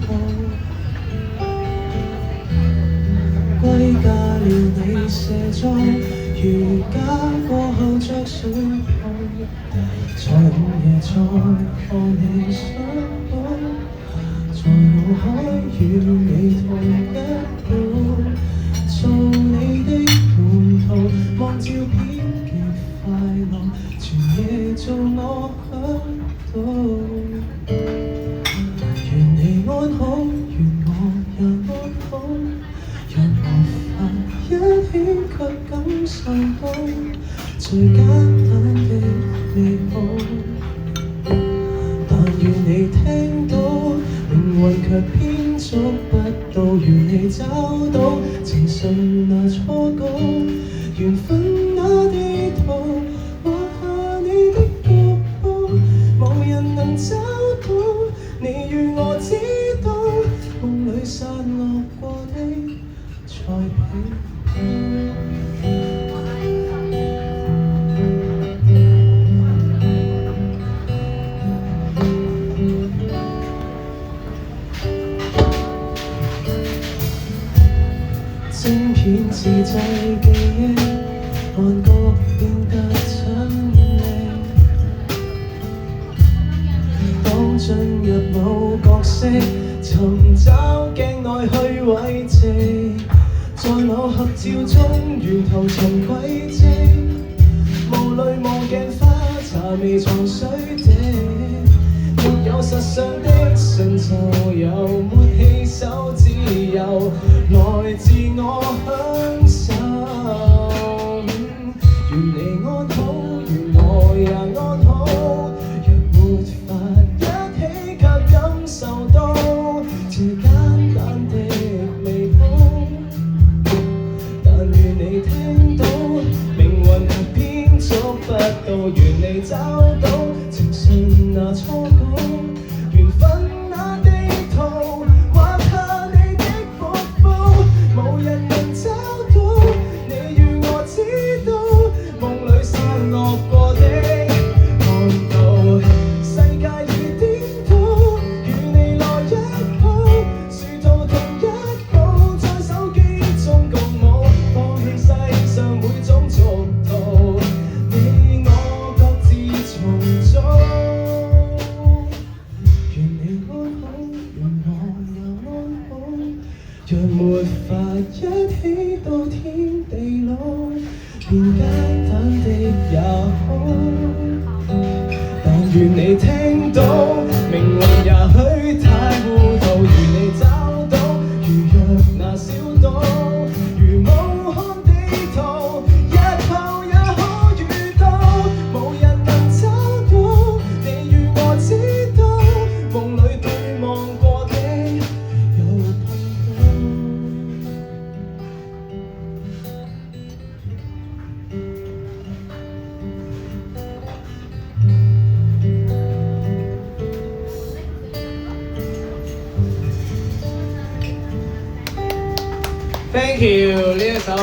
步，歸家了你卸妝，瑜伽過後着睡袍，在午夜再看你相簿，在腦海與你同一路，做你的門徒，望照片極快樂，全夜做我嚮導。願你安好，願我也安好，讓無法一起卻感受到最簡單的美好。但願你聽到，靈魂卻偏觸不到，願你找到情信那初稿，緣分那地圖，畫下你的腳步，無人能找到，你與我知道，夢裏散落過的才彼晶片自製記憶，看過變得親暱。當進入某角色，尋找鏡內去慰藉，在某合照中沿途尋軌跡，無淚無鏡花茶未藏水滴，沒有實相的信就有沒起手自由，來自我享受。願你安好，願我也安好，若沒法一起卻感受到最簡單的美好。但願你聽到，命運卻偏觸不到，願你找到情信那初稿，緣分那地圖，畫下你的瀑布，無人能找到，你與我知道，夢裏散落過的看到，世界已顛倒，與你來一鋪，殊途同一步，在手機中共舞，放棄世上每種俗套，你我各自重組。願你安好，願我也安好，若沒法一起到天地老，變簡單的也好。但願你聽到，命運也許太糊塗，願你找到，如若那小島，如武漢地圖，日後也可遇到，無人能找到，你與我知道，夢裏對望過的又碰到。Thank you 呢一首。